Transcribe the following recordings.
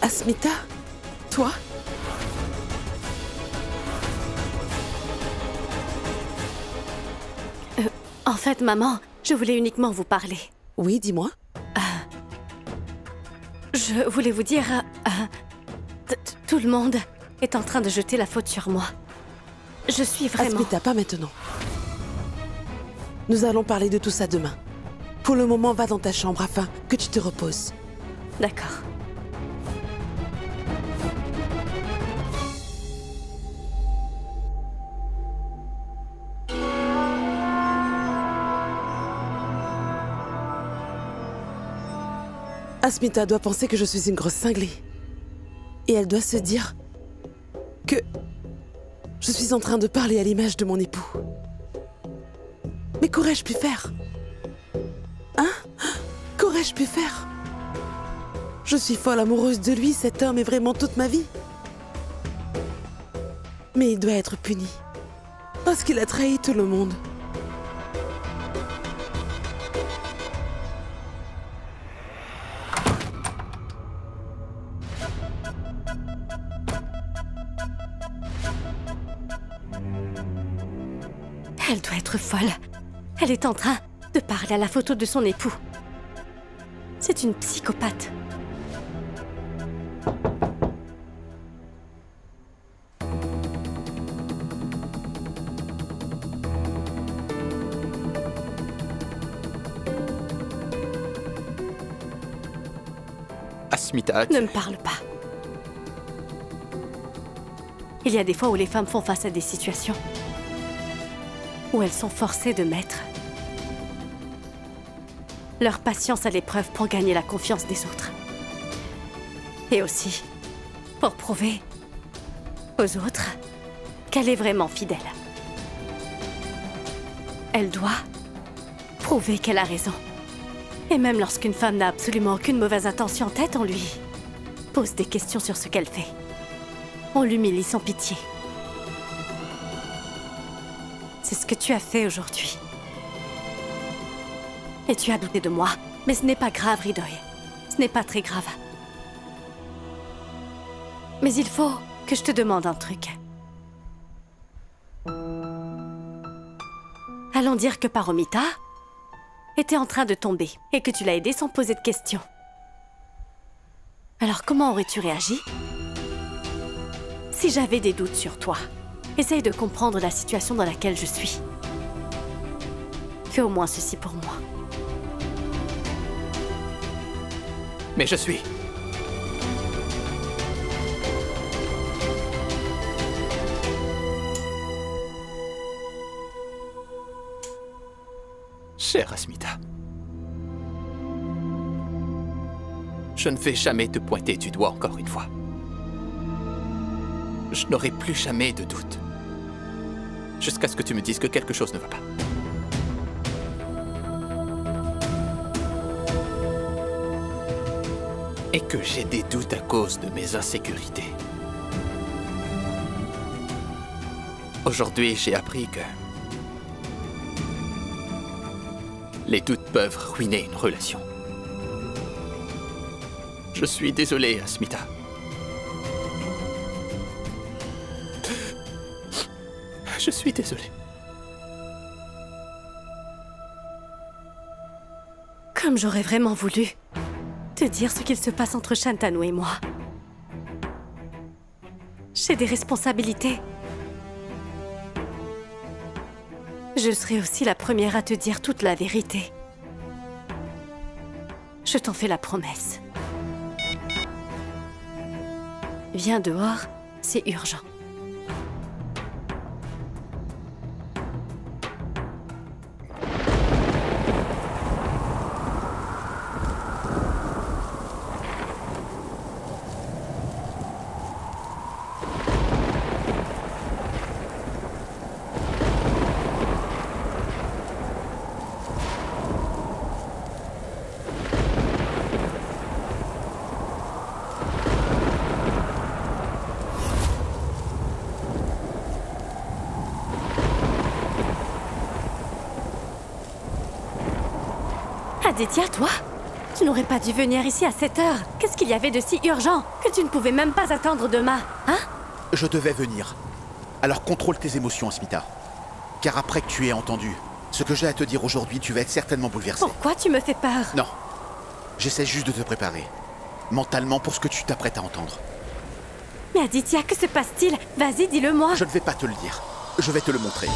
Asmita? Toi? En fait, maman, je voulais uniquement vous parler. Oui, dis-moi. Je voulais vous dire... tout le monde est en train de jeter la faute sur moi. Je suis vraiment... Asmita, pas maintenant. Nous allons parler de tout ça demain. Pour le moment, va dans ta chambre afin que tu te reposes. D'accord. Asmita doit penser que je suis une grosse cinglée. Et elle doit se dire que je suis en train de parler à l'image de mon époux. Mais qu'aurais-je pu faire? Hein? Qu'aurais-je pu faire? Je suis folle amoureuse de lui, cet homme est vraiment toute ma vie. Mais il doit être puni. Parce qu'il a trahi tout le monde. Elle doit être folle. Elle est en train de parler à la photo de son époux. C'est une psychopathe. Asmita, Ne me parle pas. Il y a des fois où les femmes font face à des situations où elles sont forcées de mettre leur patience à l'épreuve pour gagner la confiance des autres. Et aussi pour prouver aux autres qu'elle est vraiment fidèle. Elle doit prouver qu'elle a raison. Et même lorsqu'une femme n'a absolument aucune mauvaise intention en tête, on lui pose des questions sur ce qu'elle fait. On l'humilie sans pitié. C'est ce que tu as fait aujourd'hui. Et tu as douté de moi. Mais ce n'est pas grave, Hridoy. Ce n'est pas très grave. Mais il faut que je te demande un truc. Allons dire que Paromita était en train de tomber et que tu l'as aidé sans poser de questions. Alors comment aurais-tu réagi? Si j'avais des doutes sur toi, essaye de comprendre la situation dans laquelle je suis. Fais au moins ceci pour moi. mais je suis... Chère Asmita, je ne vais jamais te pointer du doigt encore une fois. Je n'aurai plus jamais de doute. Jusqu'à ce que tu me dises que quelque chose ne va pas. Et que j'ai des doutes à cause de mes insécurités. Aujourd'hui, j'ai appris que les doutes peuvent ruiner une relation. Je suis désolé, Asmita. Je suis désolé. Comme j'aurais vraiment voulu te dire ce qu'il se passe entre Shantanu et moi. J'ai des responsabilités. Je serai aussi la première à te dire toute la vérité. Je t'en fais la promesse. Viens dehors, c'est urgent. Aditya, toi? Tu n'aurais pas dû venir ici à cette heure. Qu'est-ce qu'il y avait de si urgent que tu ne pouvais même pas attendre demain, hein? Je devais venir. Alors contrôle tes émotions, Asmita. Car après que tu aies entendu ce que j'ai à te dire aujourd'hui, tu vas être certainement bouleversée. Pourquoi tu me fais peur? Non. J'essaie juste de te préparer. Mentalement pour ce que tu t'apprêtes à entendre. Mais Aditya, que se passe-t-il? Vas-y, dis-le-moi. Je ne vais pas te le dire. Je vais te le montrer.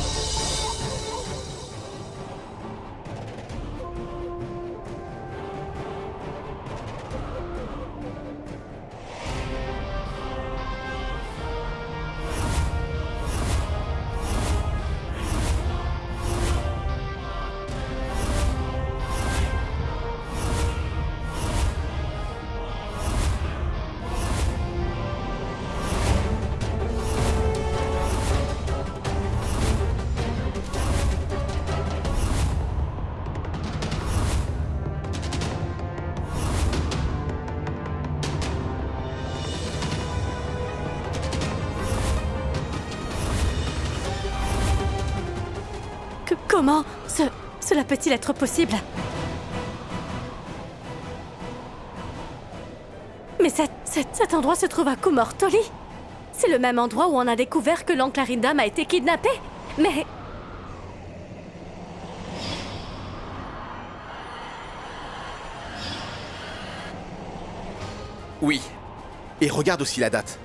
Comment cela peut-il être possible? Mais cet endroit se trouve à Kumortoli. C'est le même endroit où on a découvert que l'oncle Arindam a été kidnappé. Mais... Oui. Et regarde aussi la date.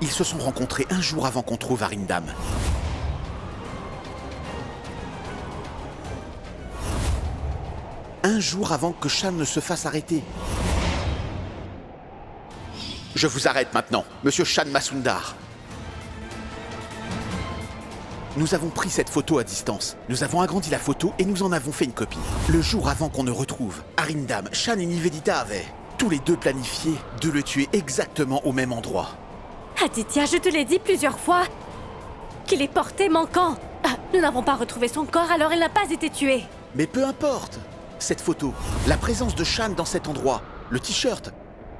Ils se sont rencontrés un jour avant qu'on trouve Arindam. Un jour avant que Shan ne se fasse arrêter. Je vous arrête maintenant, Monsieur Shan Masundar. Nous avons pris cette photo à distance. Nous avons agrandi la photo et nous en avons fait une copie. Le jour avant qu'on ne retrouve Arindam, Shan et Nivedita avaient tous les deux planifié de le tuer exactement au même endroit. Aditya, je te l'ai dit plusieurs fois qu'il est porté manquant. Nous n'avons pas retrouvé son corps, alors il n'a pas été tué. Mais peu importe. Cette photo, la présence de Shan dans cet endroit, le t-shirt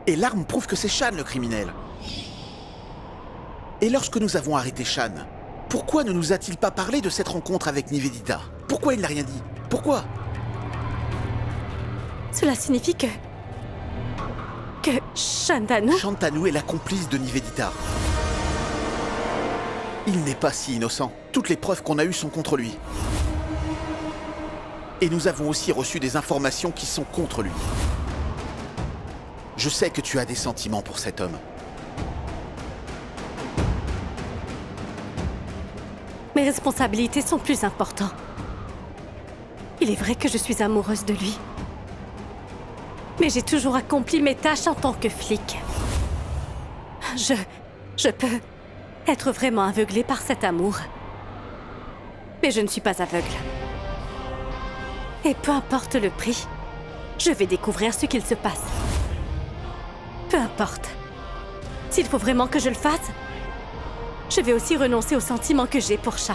et l'arme prouvent que c'est Shan le criminel. Et lorsque nous avons arrêté Shan, pourquoi ne nous a-t-il pas parlé de cette rencontre avec Nivedita? Pourquoi il n'a rien dit? Pourquoi? Cela signifie que Shantanu... Shantanu est la complice de Nivedita. Il n'est pas si innocent. Toutes les preuves qu'on a eues sont contre lui. Et nous avons aussi reçu des informations qui sont contre lui. Je sais que tu as des sentiments pour cet homme. Mes responsabilités sont plus importantes. Il est vrai que je suis amoureuse de lui. Mais j'ai toujours accompli mes tâches en tant que flic. Je peux être vraiment aveuglée par cet amour. Mais je ne suis pas aveugle. Et peu importe le prix, je vais découvrir ce qu'il se passe. Peu importe. S'il faut vraiment que je le fasse, je vais aussi renoncer aux sentiments que j'ai pour Shan.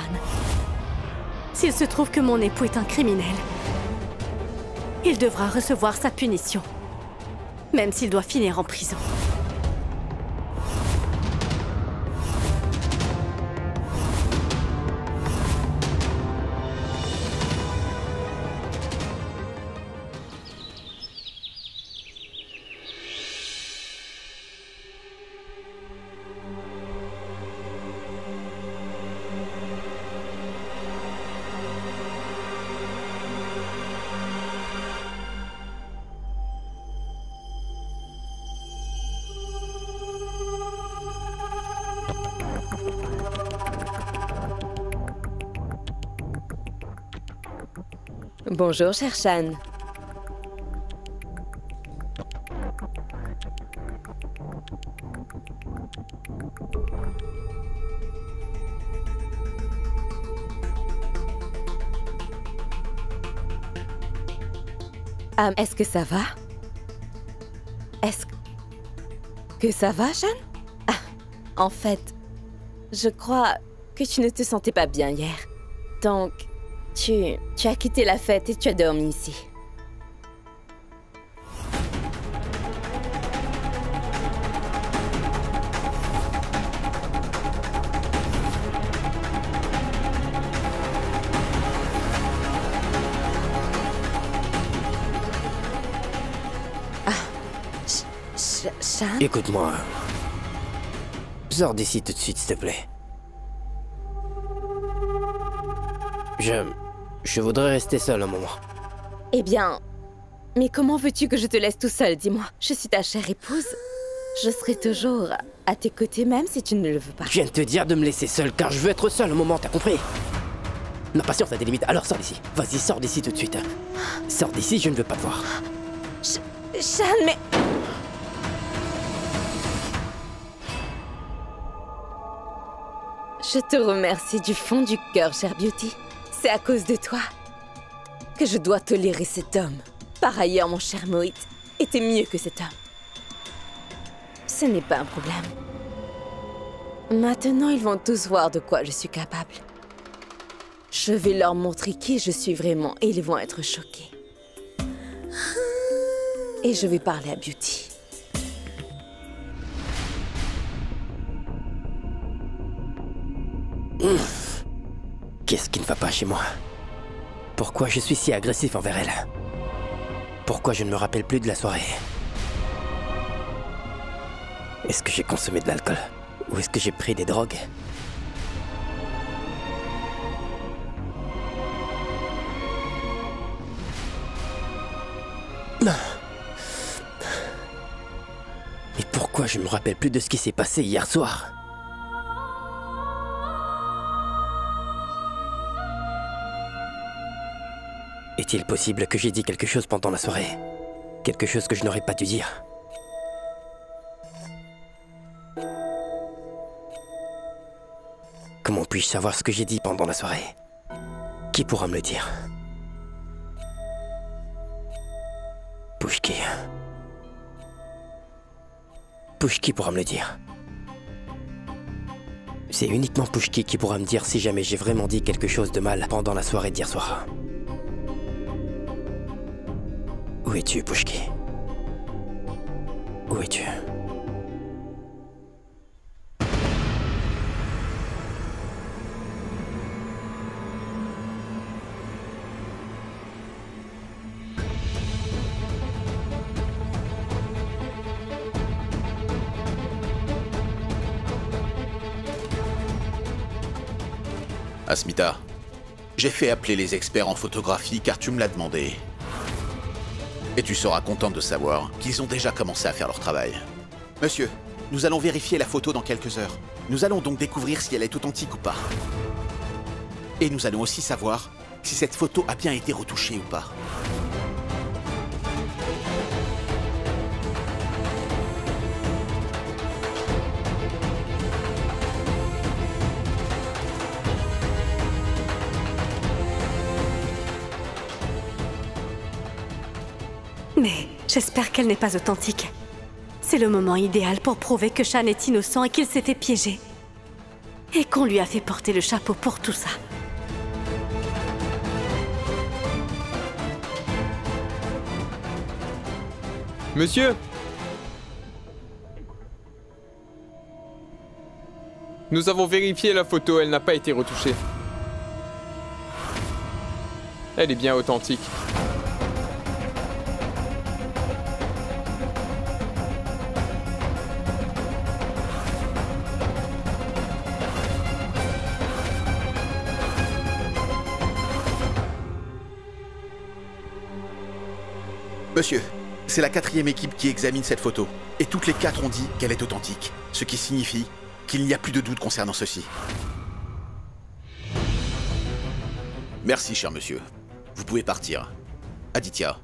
S'il se trouve que mon époux est un criminel, il devra recevoir sa punition, même s'il doit finir en prison. Bonjour, cher Shan. Est-ce que ça va? Est-ce que ça va, Shan? En fait, je crois que tu ne te sentais pas bien hier. Donc, tu as quitté la fête et tu as dormi ici. Shan? Écoute-moi. Sors d'ici tout de suite, s'il te plaît. Je voudrais rester seul un moment. Eh bien... Mais comment veux-tu que je te laisse tout seul, dis-moi? Je suis ta chère épouse. Je serai toujours à tes côtés même si tu ne le veux pas. Je viens de te dire de me laisser seul car je veux être seul un moment, t'as compris? Ma patience a des limites, alors sors d'ici. Vas-y, sors d'ici tout de suite. Sors d'ici, je ne veux pas te voir. Shan, mais... Je te remercie du fond du cœur, chère Beauty. C'est à cause de toi que je dois tolérer cet homme. Par ailleurs, mon cher Mohit était mieux que cet homme. Ce n'est pas un problème. Maintenant, ils vont tous voir de quoi je suis capable. Je vais leur montrer qui je suis vraiment et ils vont être choqués. Et je vais parler à Beauty. Qu'est-ce qui ne va pas chez moi? Pourquoi je suis si agressif envers elle? Pourquoi je ne me rappelle plus de la soirée? Est-ce que j'ai consommé de l'alcool? Ou est-ce que j'ai pris des drogues? Mais pourquoi je ne me rappelle plus de ce qui s'est passé hier soir? Est-il possible que j'ai dit quelque chose pendant la soirée? Quelque chose que je n'aurais pas dû dire? Comment puis-je savoir ce que j'ai dit pendant la soirée? Qui pourra me le dire? Pushki. Pushki pourra me le dire. C'est uniquement Pushki qui pourra me dire si jamais j'ai vraiment dit quelque chose de mal pendant la soirée d'hier soir. Où es-tu, Pushki? Où es-tu? Asmita, j'ai fait appeler les experts en photographie car tu me l'as demandé. Et tu seras content de savoir qu'ils ont déjà commencé à faire leur travail. Monsieur, nous allons vérifier la photo dans quelques heures. Nous allons donc découvrir si elle est authentique ou pas. Et nous allons aussi savoir si cette photo a bien été retouchée ou pas. Mais j'espère qu'elle n'est pas authentique. C'est le moment idéal pour prouver que Shan est innocent et qu'il s'est fait piéger. Et qu'on lui a fait porter le chapeau pour tout ça. Monsieur! Nous avons vérifié la photo, elle n'a pas été retouchée. Elle est bien authentique. Monsieur, c'est la 4e équipe qui examine cette photo. Et toutes les 4 ont dit qu'elle est authentique. Ce qui signifie qu'il n'y a plus de doute concernant ceci. Merci, cher monsieur. Vous pouvez partir. Aditya.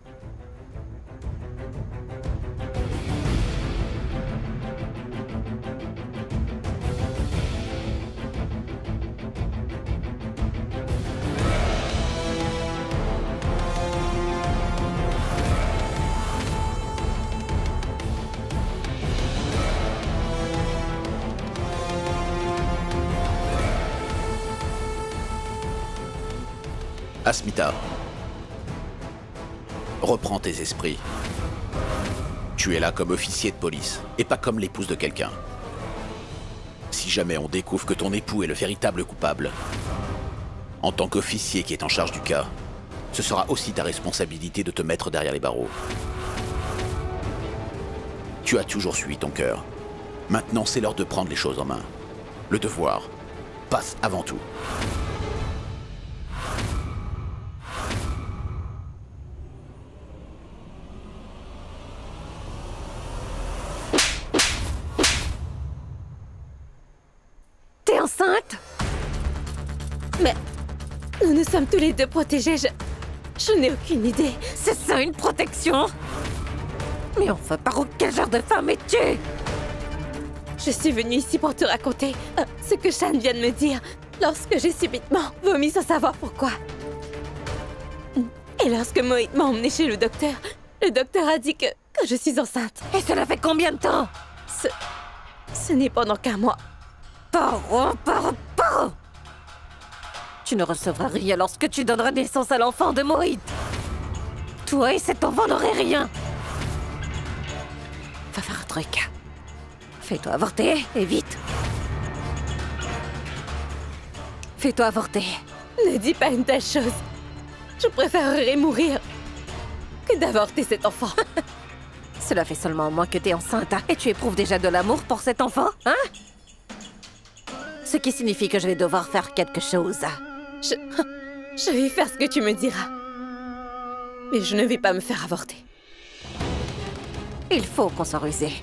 Asmita, reprends tes esprits. Tu es là comme officier de police, et pas comme l'épouse de quelqu'un. Si jamais on découvre que ton époux est le véritable coupable, en tant qu'officier qui est en charge du cas, ce sera aussi ta responsabilité de te mettre derrière les barreaux. Tu as toujours suivi ton cœur. Maintenant, c'est l'heure de prendre les choses en main. Le devoir passe avant tout. T'es enceinte? Mais nous sommes tous les deux protégés, je n'ai aucune idée. C'est ça une protection? Mais enfin, par quel genre de femme es-tu? Je suis venue ici pour te raconter ce que Shan vient de me dire lorsque j'ai subitement vomi sans savoir pourquoi. Et lorsque Mohit m'a emmenée chez le docteur a dit que je suis enceinte. Et cela fait combien de temps? Ce n'est pendant qu'un mois. Paro. Tu ne recevras rien lorsque tu donneras naissance à l'enfant de Mohit. Toi et cet enfant n'aurez rien. Va faire un truc. Fais-toi avorter, et vite. Fais-toi avorter. Ne dis pas une telle chose. Je préférerais mourir que d'avorter cet enfant. Cela fait seulement un mois que t'es enceinte, et tu éprouves déjà de l'amour pour cet enfant, hein? Ce qui signifie que je vais devoir faire quelque chose. Je vais faire ce que tu me diras. Mais je ne vais pas me faire avorter. Il faut qu'on soit rusé.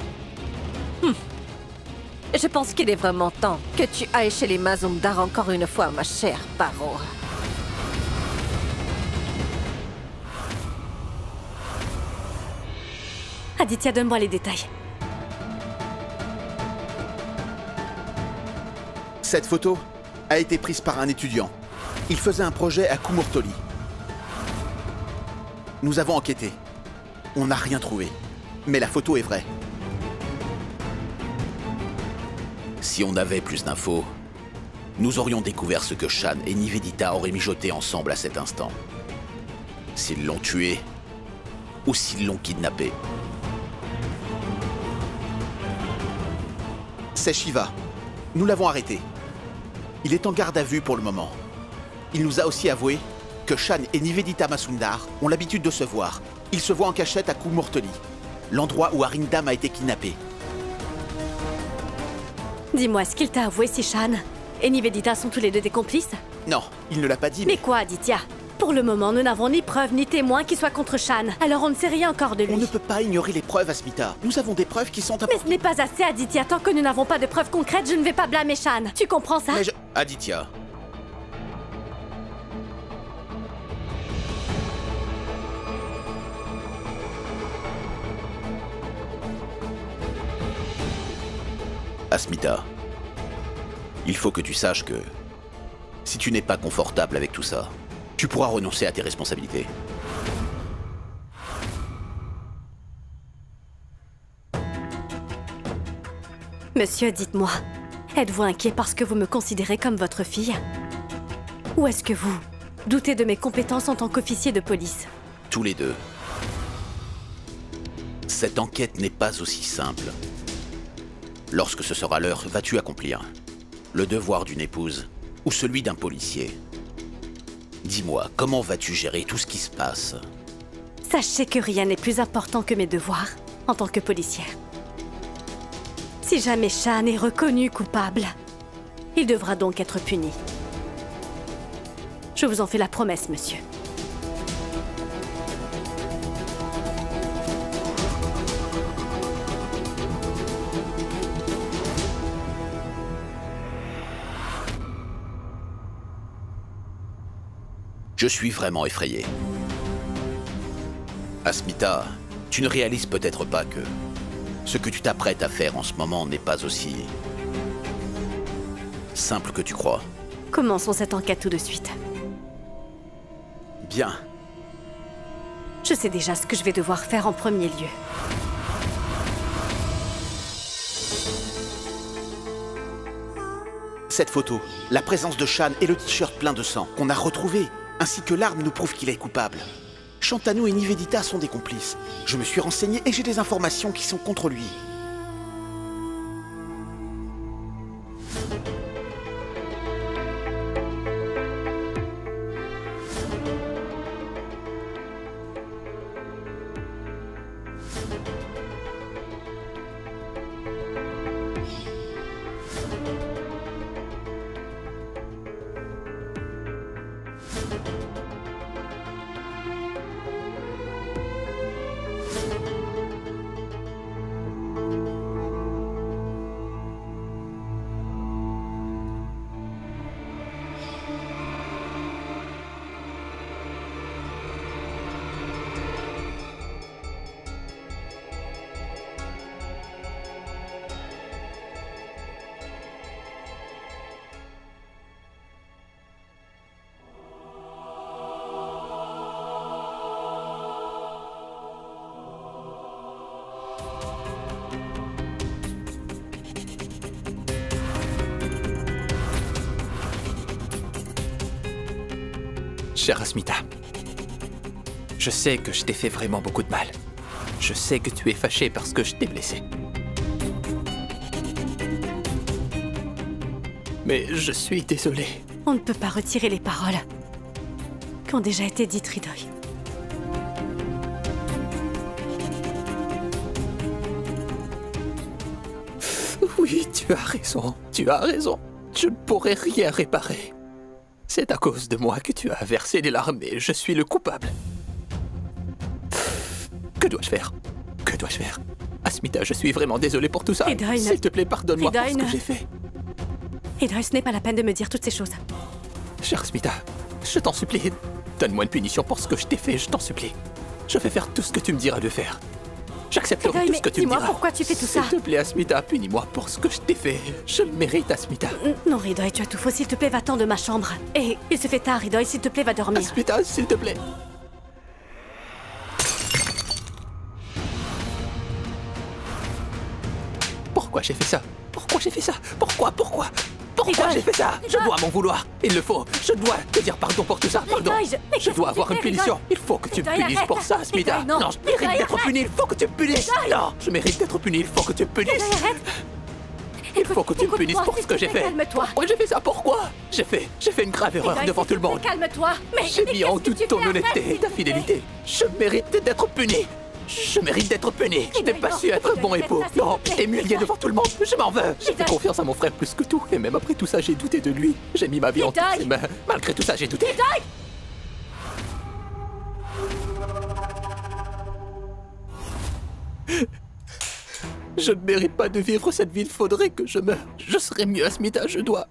Je pense qu'il est vraiment temps que tu ailles chez les Mazumdar encore une fois, ma chère Paro. Aditya, donne-moi les détails. Cette photo a été prise par un étudiant. Il faisait un projet à Kumurtoli. Nous avons enquêté. On n'a rien trouvé. Mais la photo est vraie. Si on avait plus d'infos, nous aurions découvert ce que Shan et Nivedita auraient mijoté ensemble à cet instant. S'ils l'ont tué, ou s'ils l'ont kidnappé. C'est Shiva. Nous l'avons arrêté. Il est en garde à vue pour le moment. Il nous a aussi avoué que Shan et Nivedita Mazumdar ont l'habitude de se voir. Ils se voient en cachette à Kumurtoli, l'endroit où Arindam a été kidnappé. Dis-moi, est-ce qu'il t'a avoué si Shan et Nivedita sont tous les deux des complices? Non, il ne l'a pas dit, Mais quoi, Aditya? Pour le moment, nous n'avons ni preuves ni témoins qui soient contre Shan, alors on ne sait rien encore de lui. On ne peut pas ignorer les preuves, Asmita. Nous avons des preuves qui sont Mais importantes. ce n'est pas assez, Aditya. Tant que nous n'avons pas de preuves concrètes, je ne vais pas blâmer Shan. Tu comprends ça? Aditya. Asmita, il faut que tu saches que si tu n'es pas confortable avec tout ça, tu pourras renoncer à tes responsabilités. Monsieur, dites-moi, êtes-vous inquiet parce que vous me considérez comme votre fille? Ou est-ce que vous doutez de mes compétences en tant qu'officier de police? Tous les deux. Cette enquête n'est pas aussi simple. Lorsque ce sera l'heure, vas-tu accomplir le devoir d'une épouse ou celui d'un policier? Dis-moi, comment vas-tu gérer tout ce qui se passe? Sachez que rien n'est plus important que mes devoirs en tant que policière. Si jamais Shan est reconnu coupable, il devra donc être puni. Je vous en fais la promesse, monsieur. Je suis vraiment effrayé. Asmita, tu ne réalises peut-être pas que ce que tu t'apprêtes à faire en ce moment n'est pas aussi simple que tu crois. Commençons cette enquête tout de suite. Bien. Je sais déjà ce que je vais devoir faire en premier lieu. Cette photo, la présence de Shan et le t-shirt plein de sang qu'on a retrouvé, ainsi que l'arme nous prouve qu'il est coupable. Shantanu et Nivedita sont des complices. Je me suis renseigné et j'ai des informations qui sont contre lui. Chère Asmita, je sais que je t'ai fait vraiment beaucoup de mal. Je sais que tu es fâchée parce que je t'ai blessé. Mais je suis désolé. On ne peut pas retirer les paroles qui ont déjà été dites, Hridoy. Oui, tu as raison. Tu as raison. Je ne pourrai rien réparer. C'est à cause de moi que tu as versé des larmes et je suis le coupable. Que dois-je faire? Que dois-je faire? Asmita, je suis vraiment désolé pour tout ça. Hridoy, s'il te plaît, pardonne-moi pour Hridoy, ce que j'ai fait. Hridoy, ce n'est pas la peine de me dire toutes ces choses. Chère Asmita, je t'en supplie, donne-moi une punition pour ce que je t'ai fait, je t'en supplie. Je vais faire tout ce que tu me diras de faire. J'accepterai tout ce que tu me diras. Dis-moi pourquoi tu fais tout ça. S'il te plaît, Asmita, punis-moi pour ce que je t'ai fait. Je le mérite, Asmita. Non, Hridoy, tu as tout faux. S'il te plaît, va-t'en de ma chambre. Et il se fait tard, Hridoy, s'il te plaît, va dormir. Asmita, s'il te plaît. Pourquoi j'ai fait ça? Pourquoi j'ai fait ça? Pourquoi Hridoy, j'ai fait ça? Je dois m'en vouloir. Il le faut. Je dois te dire pardon pour tout ça. Pardon. Hridoy, mais Je dois avoir une punition. Il faut que tu me Hridoy, punisses arrête. pour ça, Asmita. Hridoy, non. Je mérite Hridoy, d'être arrête. puni. Il faut que tu me punisses. Non, je mérite d'être puni. Il faut que tu me punisses. Hridoy, arrête. Il faut que tu me punisses pour ce que j'ai fait. Calme-toi. Pourquoi j'ai fait ça? Pourquoi? J'ai fait une grave erreur Hridoy, devant s'il tout le te plaît, monde. Calme-toi. J'ai mis en doute ton honnêteté et ta fidélité. Je mérite d'être puni. Je mérite d'être puni. Je n'ai pas su être bon époux. Non, je t'ai humilié devant tout le monde. Je m'en veux. J'ai fait confiance à mon frère plus que tout. Et même après tout ça, j'ai douté de lui. J'ai mis ma vie entre ses mains. Malgré tout ça, j'ai douté. Je ne mérite pas de vivre cette vie. Il faudrait que je meure. Je serais mieux, Asmita. Je dois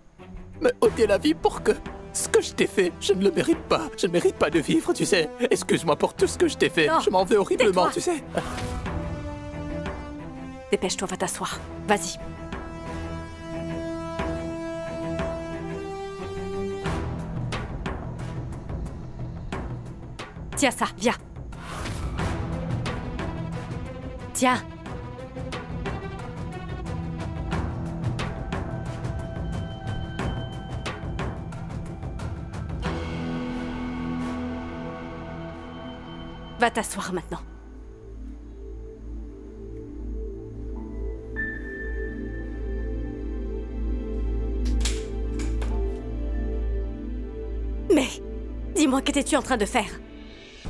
me ôter la vie pour que ce que je t'ai fait, je ne le mérite pas. Je ne mérite pas de vivre, tu sais. Excuse-moi pour tout ce que je t'ai fait. Non. Je m'en veux horriblement, Tais-toi. tu sais. Dépêche-toi, va t'asseoir. Vas-y. Tiens ça, viens. Tiens. Va t'asseoir maintenant. Mais, dis-moi, qu'étais-tu en train de faire?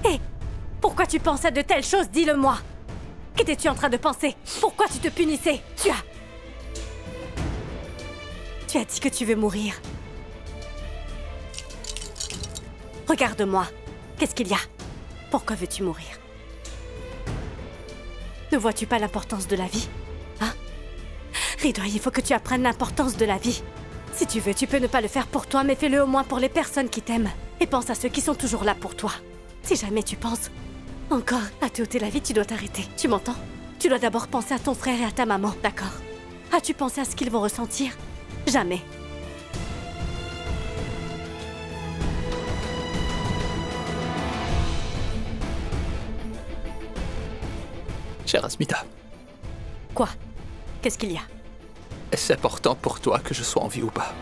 Hé, pourquoi tu penses à de telles choses? Dis-le-moi. Qu'étais-tu en train de penser? Pourquoi tu te punissais? Tu as dit que tu veux mourir. Regarde-moi. Qu'est-ce qu'il y a? Pourquoi veux-tu mourir? Ne vois-tu pas l'importance de la vie? Hein? Hridoy, il faut que tu apprennes l'importance de la vie. Si tu veux, tu peux ne pas le faire pour toi, mais fais-le au moins pour les personnes qui t'aiment. Et pense à ceux qui sont toujours là pour toi. Si jamais tu penses encore à te ôter la vie, tu dois t'arrêter. Tu m'entends? Tu dois d'abord penser à ton frère et à ta maman, d'accord? As-tu pensé à ce qu'ils vont ressentir? Jamais. Chère Asmita, Quoi? Qu'est-ce qu'il y a? est-ce important pour toi que je sois en vie ou pas?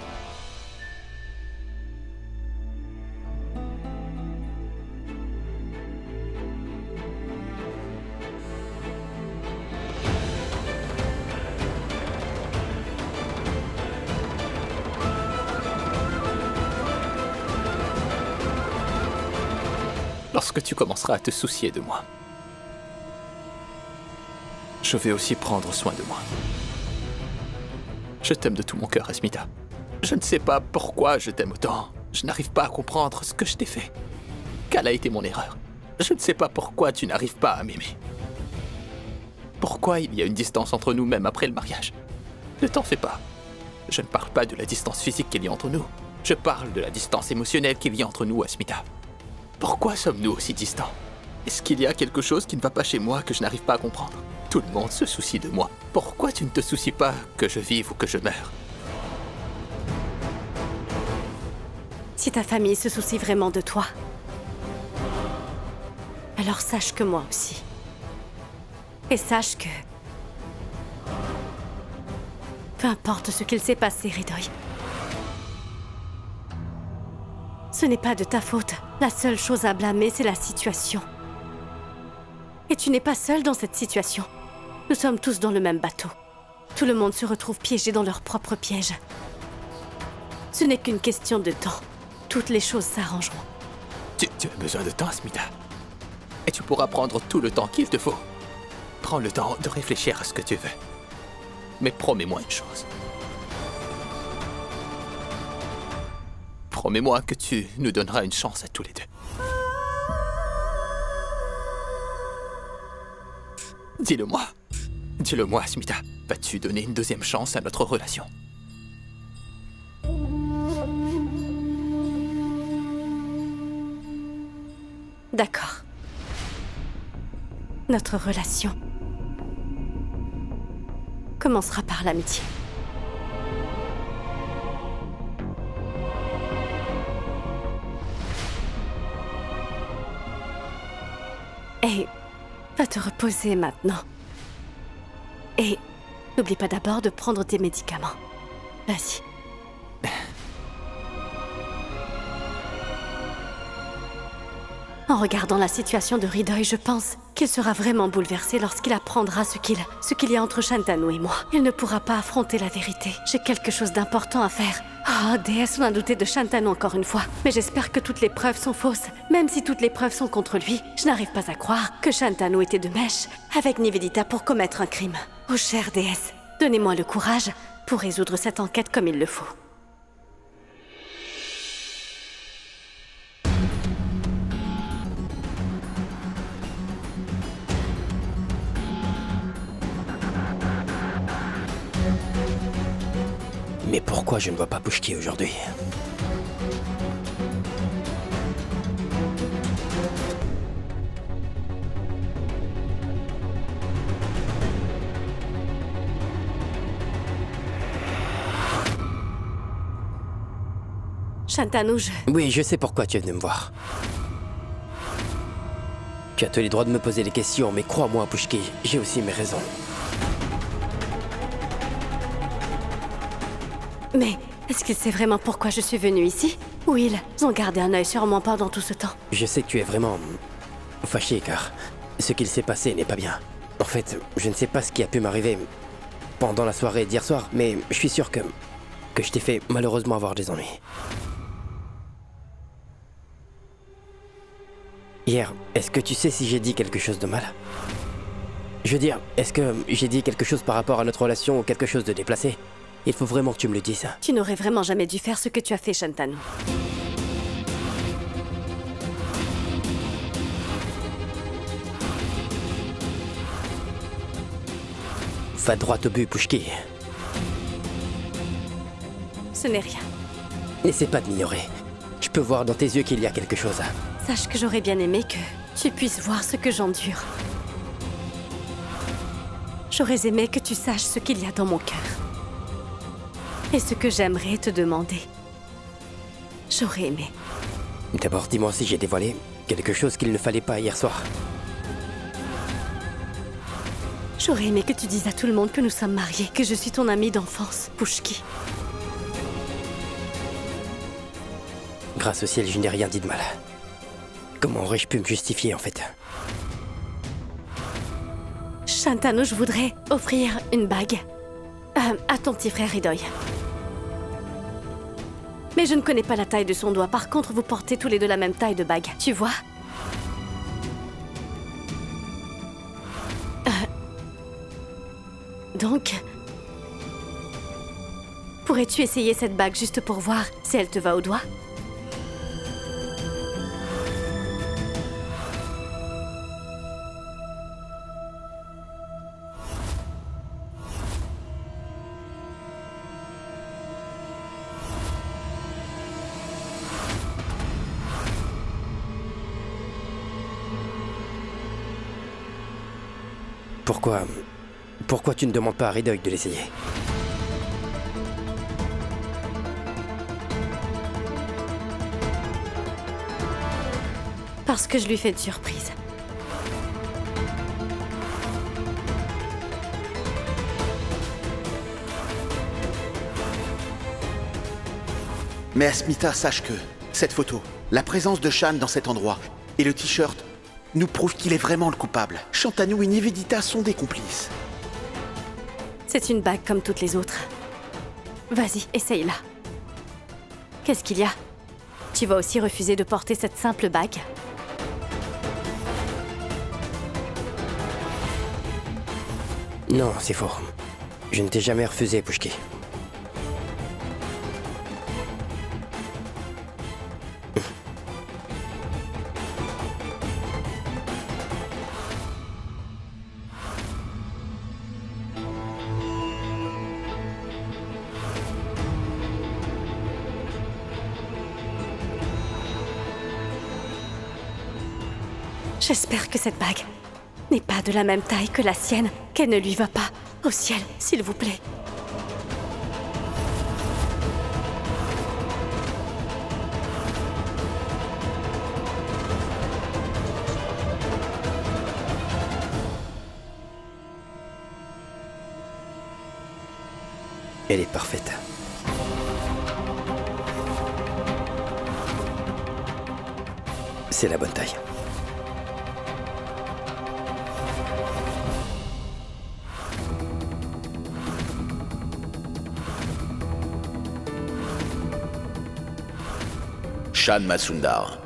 Lorsque tu commenceras à te soucier de moi, je vais aussi prendre soin de moi. Je t'aime de tout mon cœur, Asmita. Je ne sais pas pourquoi je t'aime autant. Je n'arrive pas à comprendre ce que je t'ai fait. Quelle a été mon erreur? Je ne sais pas pourquoi tu n'arrives pas à m'aimer. Pourquoi il y a une distance entre nous même après le mariage? Ne t'en fais pas. Je ne parle pas de la distance physique qu'il y a entre nous. Je parle de la distance émotionnelle qu'il y a entre nous, Asmita. Pourquoi sommes-nous aussi distants? Est-ce qu'il y a quelque chose qui ne va pas chez moi que je n'arrive pas à comprendre? Tout le monde se soucie de moi. Pourquoi tu ne te soucies pas que je vive ou que je meure? Si ta famille se soucie vraiment de toi, alors sache que moi aussi. Et sache que... peu importe ce qu'il s'est passé, Hridoy. Ce n'est pas de ta faute. La seule chose à blâmer, c'est la situation. Et tu n'es pas seul dans cette situation. Nous sommes tous dans le même bateau. Tout le monde se retrouve piégé dans leur propre piège. Ce n'est qu'une question de temps. Toutes les choses s'arrangeront. Tu as besoin de temps, Asmita. Et tu pourras prendre tout le temps qu'il te faut. Prends le temps de réfléchir à ce que tu veux. Mais promets-moi une chose. Promets-moi que tu nous donneras une chance à tous les deux. Dis-le-moi. Dis-le-moi, Asmita. Vas-tu donner une deuxième chance à notre relation? D'accord. Notre relation commencera par l'amitié. Et va te reposer maintenant. Et n'oublie pas d'abord de prendre tes médicaments. Vas-y. En regardant la situation de Hridoy, je pense qu'il sera vraiment bouleversé lorsqu'il apprendra ce qu'il y a entre Shantanu et moi. Il ne pourra pas affronter la vérité. J'ai quelque chose d'important à faire. Oh, déesse, on a douté de Shantanu encore une fois. Mais j'espère que toutes les preuves sont fausses. Même si toutes les preuves sont contre lui, je n'arrive pas à croire que Shantanu était de mèche avec Nivedita pour commettre un crime. Oh, chère déesse, donnez-moi le courage pour résoudre cette enquête comme il le faut. Mais pourquoi je ne vois pas Pushki aujourd'hui? Shantanu, Oui, je sais pourquoi tu es venu me voir. Tu as tous les droits de me poser des questions, mais crois-moi, Pushki, j'ai aussi mes raisons. Mais est-ce qu'il sait vraiment pourquoi je suis venue ici? Ou ils ont gardé un œil sur moi pendant tout ce temps? Je sais que tu es vraiment fâché car ce qu'il s'est passé n'est pas bien. En fait, je ne sais pas ce qui a pu m'arriver pendant la soirée d'hier soir, mais je suis sûr que je t'ai fait malheureusement avoir des ennuis. Hier, est-ce que tu sais si j'ai dit quelque chose de mal? Je veux dire, est-ce que j'ai dit quelque chose par rapport à notre relation ou quelque chose de déplacé? Il faut vraiment que tu me le dises. Tu n'aurais vraiment jamais dû faire ce que tu as fait, Shantanu. Va droit au but, Pushki. Ce n'est rien. N'essaie pas de m'ignorer. Je peux voir dans tes yeux qu'il y a quelque chose. Sache que j'aurais bien aimé que tu puisses voir ce que j'endure. J'aurais aimé que tu saches ce qu'il y a dans mon cœur. Et ce que j'aimerais te demander. J'aurais aimé. D'abord, dis-moi si j'ai dévoilé quelque chose qu'il ne fallait pas hier soir. J'aurais aimé que tu dises à tout le monde que nous sommes mariés, que je suis ton amie d'enfance, Pushki. Grâce au ciel, je n'ai rien dit de mal. Comment aurais-je pu me justifier, en fait? Shantanu, je voudrais offrir une bague à ton petit frère Hridoy. Mais je ne connais pas la taille de son doigt. Par contre, vous portez tous les deux la même taille de bague. Tu vois? Donc... pourrais-tu essayer cette bague juste pour voir si elle te va au doigt? Pourquoi tu ne demandes pas à Ridoc de l'essayer? Parce que je lui fais une surprise. Mais Asmita, sache que cette photo, la présence de Shan dans cet endroit et le t-shirt nous prouvent qu'il est vraiment le coupable. Shantanu et Nivedita sont des complices. C'est une bague comme toutes les autres. Vas-y, essaye-la. Qu'est-ce qu'il y a? Tu vas aussi refuser de porter cette simple bague? Non, c'est faux. Je ne t'ai jamais refusé, Pushki. J'espère que cette bague n'est pas de la même taille que la sienne, qu'elle ne lui va pas. Au ciel, s'il vous plaît. Elle est parfaite. C'est la bonne taille. Shan Masundar.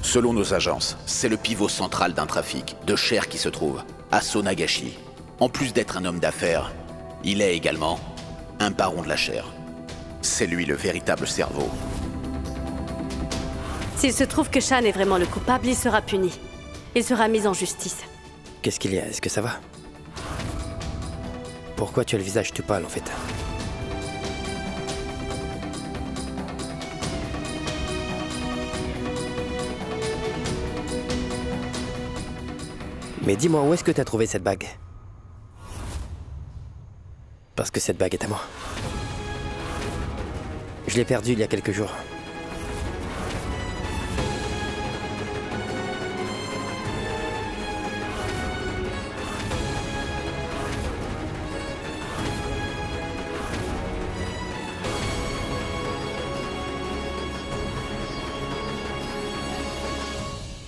Selon nos agences, c'est le pivot central d'un trafic de chair qui se trouve à Sonagashi. En plus d'être un homme d'affaires, il est également un baron de la chair. C'est lui le véritable cerveau. S'il se trouve que Shan est vraiment le coupable, il sera puni. Il sera mis en justice. Qu'est-ce qu'il y a? Est-ce que ça va? Pourquoi tu as le visage tout pâle, en fait? Mais dis-moi, où est-ce que tu as trouvé cette bague? Parce que cette bague est à moi. Je l'ai perdue il y a quelques jours.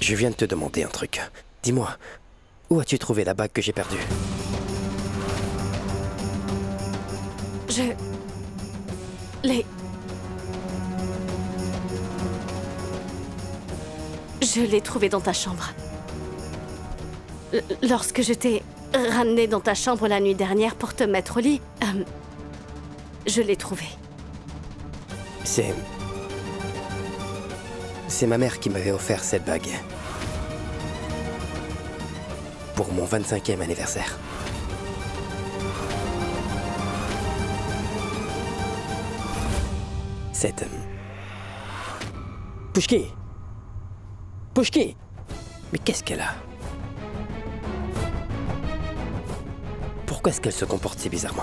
Je viens de te demander un truc. Dis-moi, où as-tu trouvé la bague que j'ai perdue? Je l'ai trouvée dans ta chambre. Lorsque je t'ai ramenée dans ta chambre la nuit dernière pour te mettre au lit, je l'ai trouvée. C'est ma mère qui m'avait offert cette bague. Pour mon 25e anniversaire. Cette... Pushki! Pushki! Mais qu'est-ce qu'elle a? Pourquoi est-ce qu'elle se comporte si bizarrement?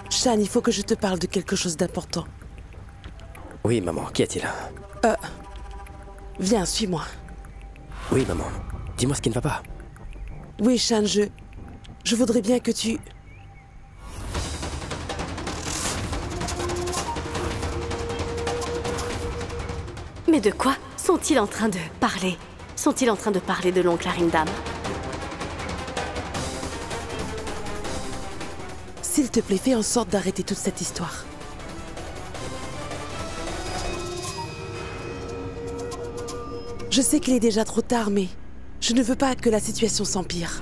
Shan, il faut que je te parle de quelque chose d'important. Oui, maman, qu'y a-t-il? Viens, suis-moi. Oui, maman. Dis-moi ce qui ne va pas. Oui, Shan, je voudrais bien que tu... Mais de quoi sont-ils en train de parler? Sont-ils en train de parler de l'oncle Arindam? S'il te plaît, fais en sorte d'arrêter toute cette histoire. Je sais qu'il est déjà trop tard, mais je ne veux pas que la situation s'empire.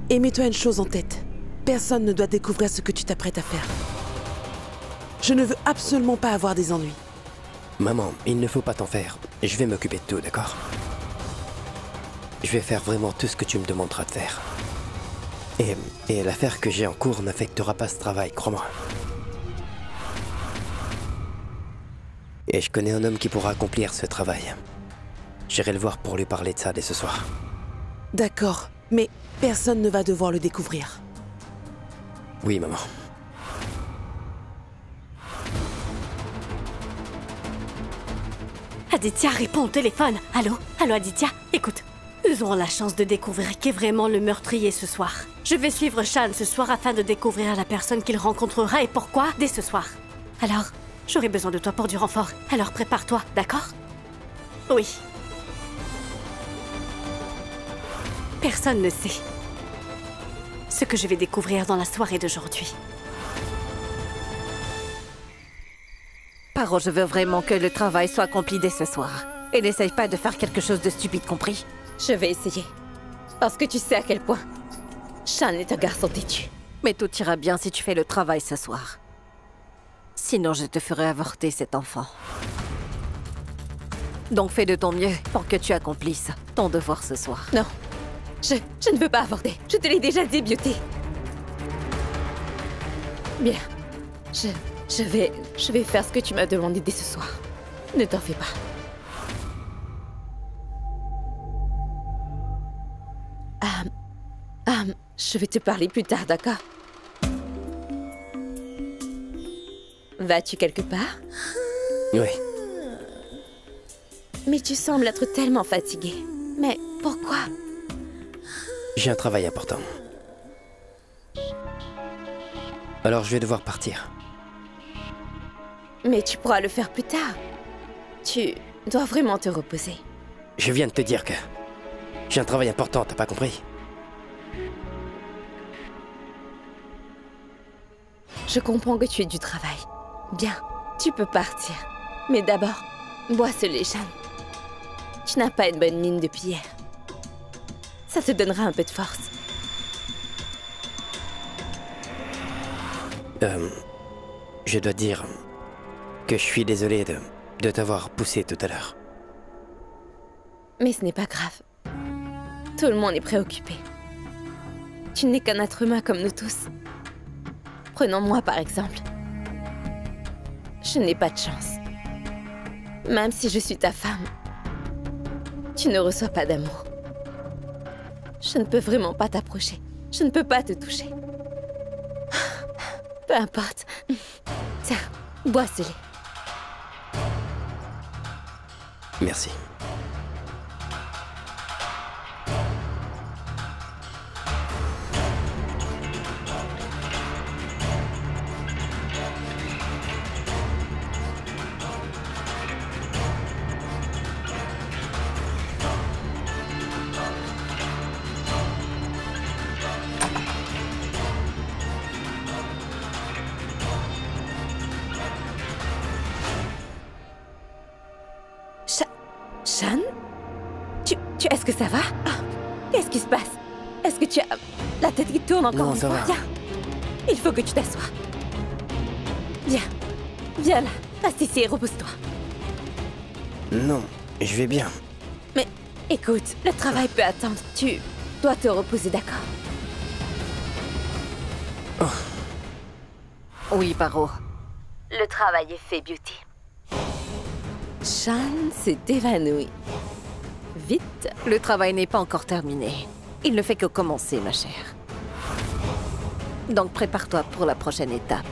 Et mets-toi une chose en tête. Personne ne doit découvrir ce que tu t'apprêtes à faire. Je ne veux absolument pas avoir des ennuis. Maman, il ne faut pas t'en faire. Je vais m'occuper de tout, d'accord? Je vais faire vraiment tout ce que tu me demanderas de faire. Et l'affaire que j'ai en cours n'affectera pas ce travail, crois-moi. Et je connais un homme qui pourra accomplir ce travail. J'irai le voir pour lui parler de ça dès ce soir. D'accord, mais personne ne va devoir le découvrir. Oui, maman. Aditya, réponds au téléphone. Allô? Allô, Aditya? Écoute, nous aurons la chance de découvrir qui est vraiment le meurtrier ce soir. Je vais suivre Shan ce soir afin de découvrir la personne qu'il rencontrera et pourquoi dès ce soir. Alors, j'aurai besoin de toi pour du renfort. Alors prépare-toi, d'accord? Oui. Personne ne sait ce que je vais découvrir dans la soirée d'aujourd'hui. Paro, je veux vraiment que le travail soit accompli dès ce soir. Et n'essaye pas de faire quelque chose de stupide, compris? Je vais essayer. Parce que tu sais à quel point Shan est un garçon têtu. Mais tout ira bien si tu fais le travail ce soir. Sinon, je te ferai avorter cet enfant. Donc fais de ton mieux pour que tu accomplisses ton devoir ce soir. Non. Je ne veux pas avorter. Je te l'ai déjà dit, Beauty. Bien. Je vais faire ce que tu m'as demandé dès ce soir. Ne t'en fais pas. Je vais te parler plus tard, d'accord? Vas-tu quelque part? Oui. Mais tu sembles être tellement fatigué. Mais pourquoi? J'ai un travail important. Alors je vais devoir partir. Mais tu pourras le faire plus tard. Tu dois vraiment te reposer. Je viens de te dire que j'ai un travail important, t'as pas compris? Je comprends que tu aies du travail. Bien, tu peux partir. Mais d'abord, bois ce lait, Shan. Tu n'as pas une bonne mine depuis hier. Ça te donnera un peu de force. Je dois dire que je suis désolé de t'avoir poussé tout à l'heure. Mais ce n'est pas grave. Tout le monde est préoccupé. Tu n'es qu'un être humain comme nous tous. Prenons-moi par exemple. Je n'ai pas de chance. Même si je suis ta femme, tu ne reçois pas d'amour. Je ne peux vraiment pas t'approcher. Je ne peux pas te toucher. Peu importe. Tiens, bois ce lait. Merci. Shan? Est-ce que ça va? Qu'est-ce qui se passe? Est-ce que tu as la tête qui tourne encore une ça fois? va. Viens. Il faut que tu t'assoies. Viens. Viens là. Reste ici et repose-toi. Non, je vais bien. Mais écoute, le travail peut attendre. Tu dois te reposer, d'accord? Oui, Paro. Le travail est fait, Beauty. Shan s'est évanoui. Vite. Le travail n'est pas encore terminé. Il ne fait que commencer, ma chère. Donc prépare-toi pour la prochaine étape.